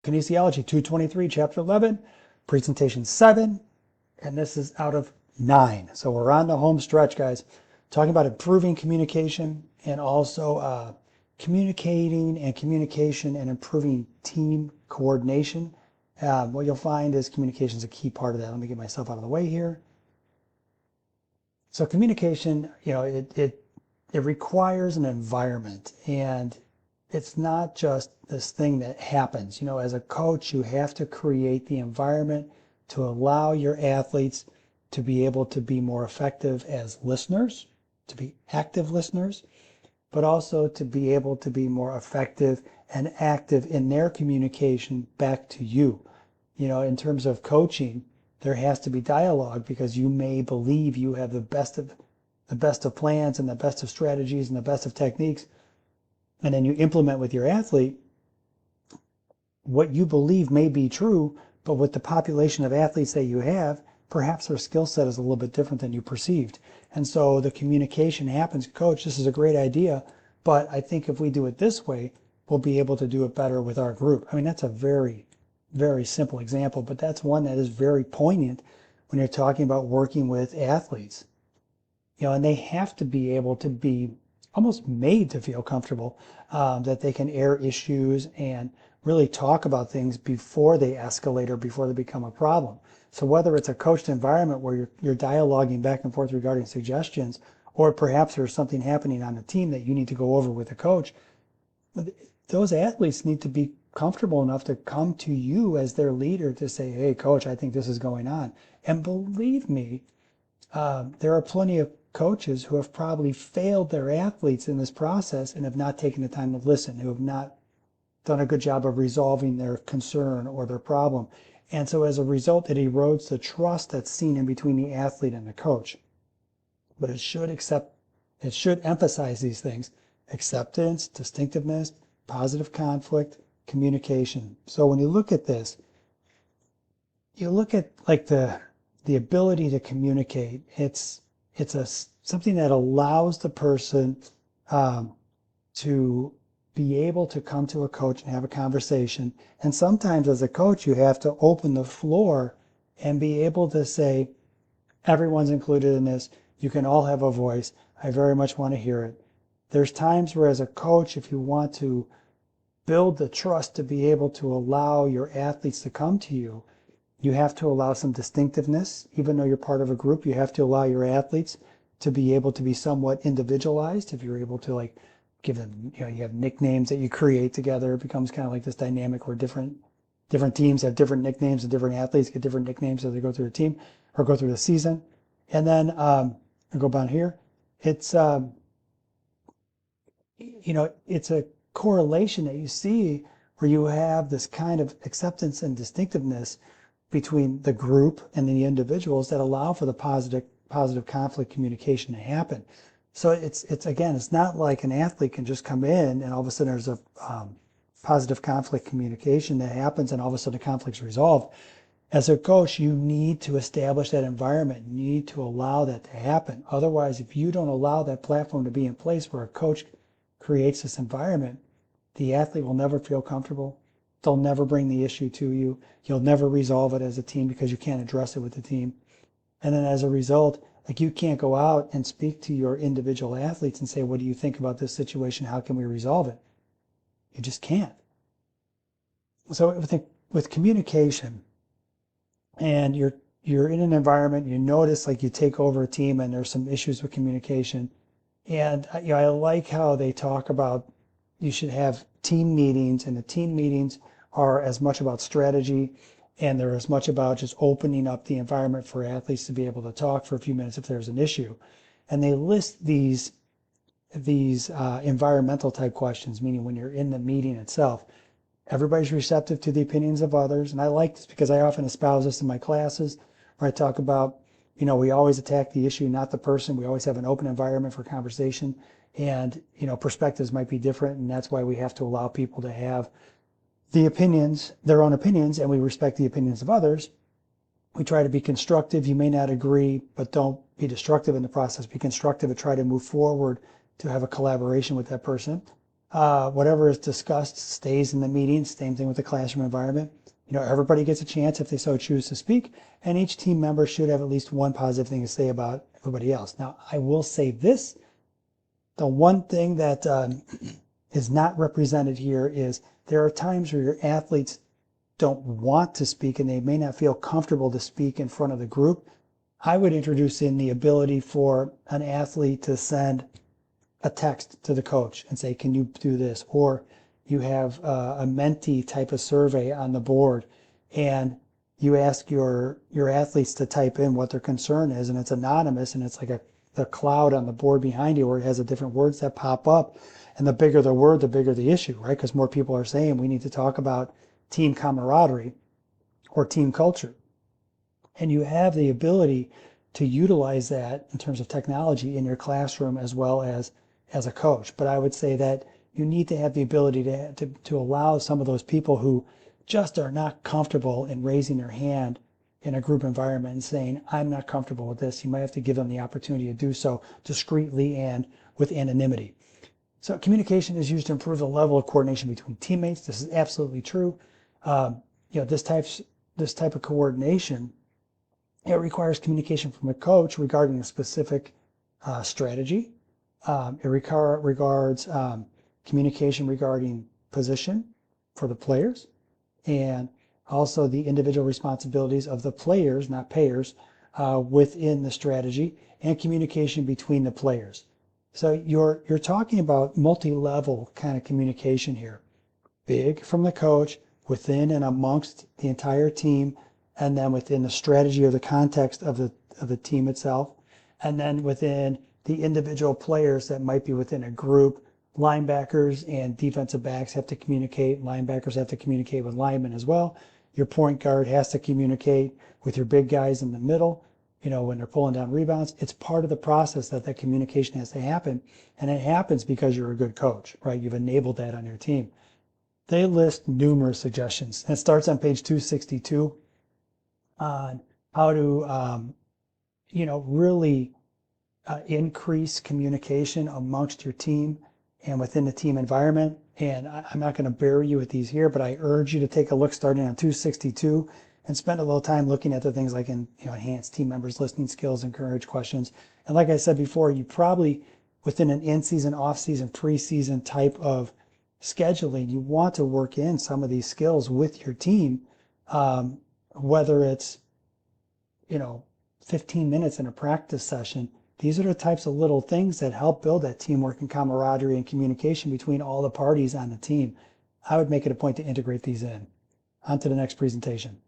Kinesiology 223, Chapter 11, Presentation 7, and this is out of 9. So we're on the home stretch, guys, talking about improving communication and also communication and improving team coordination. What you'll find is communication is a key part of that. Let me get myself out of the way here. So communication, it requires an environment, and it's not just this thing that happens. As a coach, you have to create the environment to allow your athletes to be able to be more effective as listeners, to be active listeners, but also to be able to be more effective and active in their communication back to you. In terms of coaching, there has to be dialogue, because you may believe you have the best of plans and the best of strategies and the best of techniques, and then you implement with your athlete what you believe may be true, but with the population of athletes that you have, perhaps their skill set is a little bit different than you perceived. And so the communication happens, coach, this is a great idea, but I think if we do it this way, we'll be able to do it better with our group. I mean, that's a very, very simple example, but that's one that is very poignant when you're talking about working with athletes. And they have to be able to be almost made to feel comfortable, that they can air issues and really talk about things before they escalate or before they become a problem. So whether it's a coached environment where you're dialoguing back and forth regarding suggestions, or perhaps there's something happening on the team that you need to go over with the coach, those athletes need to be comfortable enough to come to you as their leader to say, hey, coach, I think this is going on. And believe me, there are plenty of coaches who have probably failed their athletes in this process and have not taken the time to listen, who have not done a good job of resolving their concern or their problem. And so as a result, it erodes the trust that's seen in between the athlete and the coach. But it should emphasize these things: acceptance, distinctiveness, positive conflict, communication. So when you look at this, you look at like the ability to communicate. It's something that allows the person to be able to come to a coach and have a conversation. And sometimes as a coach, you have to open the floor and be able to say, everyone's included in this. You can all have a voice. I very much want to hear it. There's times where as a coach, if you want to build the trust to be able to allow your athletes to come to you, you have to allow some distinctiveness. Even though you're part of a group, you have to allow your athletes to be able to be somewhat individualized. If you're able to give them, you have nicknames that you create together, it becomes kind of like this dynamic where different teams have different nicknames, and different athletes get different nicknames as they go through the team or go through the season. And then I go down here. It's it's a correlation that you see where you have this kind of acceptance and distinctiveness between the group and the individuals that allow for the positive conflict communication to happen. So it's not like an athlete can just come in and all of a sudden there's a positive conflict communication that happens and all of a sudden the conflict's resolved. As a coach, you need to establish that environment. You need to allow that to happen. Otherwise, if you don't allow that platform to be in place where a coach creates this environment, the athlete will never feel comfortable. They'll never bring the issue to you. You'll never resolve it as a team because you can't address it with the team. And then as a result, you can't go out and speak to your individual athletes and say, what do you think about this situation? How can we resolve it? You just can't. So with communication, and you're in an environment, you notice you take over a team and there's some issues with communication. And I like how they talk about you should have team meetings, and the team meetings are as much about strategy, and they're as much about just opening up the environment for athletes to be able to talk for a few minutes if there's an issue. And they list these environmental type questions, meaning when you're in the meeting itself, everybody's receptive to the opinions of others. And I like this because I often espouse this in my classes where I talk about, we always attack the issue, not the person. We always have an open environment for conversation. And, perspectives might be different. And that's why we have to allow people to have their own opinions, and we respect the opinions of others. We try to be constructive. You may not agree, but don't be destructive in the process. Be constructive and try to move forward to have a collaboration with that person. whatever is discussed stays in the meeting. Same thing with the classroom environment. Everybody gets a chance if they so choose to speak, and each team member should have at least one positive thing to say about everybody else. Now, I will say this, the one thing that is not represented here is there are times where your athletes don't want to speak and they may not feel comfortable to speak in front of the group. I would introduce in the ability for an athlete to send a text to the coach and say, can you do this? Or you have a mentee type of survey on the board and you ask your athletes to type in what their concern is, and it's anonymous, and it's like the cloud on the board behind you where it has the different words that pop up, and the bigger the word, the bigger the issue, right? Because more people are saying we need to talk about team camaraderie or team culture. And you have the ability to utilize that in terms of technology in your classroom as well as a coach. But I would say that you need to have the ability to allow some of those people who just are not comfortable in raising their hand in a group environment and saying, I'm not comfortable with this. You might have to give them the opportunity to do so discreetly and with anonymity. So communication is used to improve the level of coordination between teammates. This is absolutely true. This type of coordination, it requires communication from a coach regarding a specific strategy. It regards communication regarding position for the players, and also the individual responsibilities of the players, not payers, within the strategy, and communication between the players. So you're talking about multi-level kind of communication here. Big from the coach, within and amongst the entire team, and then within the strategy or the context of the team itself, and then within the individual players that might be within a group. Linebackers and defensive backs have to communicate. Linebackers have to communicate with linemen as well. Your point guard has to communicate with your big guys in the middle, when they're pulling down rebounds. It's part of the process that communication has to happen, and it happens because you're a good coach, right? You've enabled that on your team. They list numerous suggestions. And it starts on page 262 on how to, really increase communication amongst your team and within the team environment. And I'm not going to bury you with these here, but I urge you to take a look starting on 262 and spend a little time looking at the things like enhance team members' listening skills, encourage questions. And like I said before, you probably, within an in-season, off-season, preseason type of scheduling, you want to work in some of these skills with your team, whether it's 15 minutes in a practice session. These are the types of little things that help build that teamwork and camaraderie and communication between all the parties on the team. I would make it a point to integrate these in. On to the next presentation.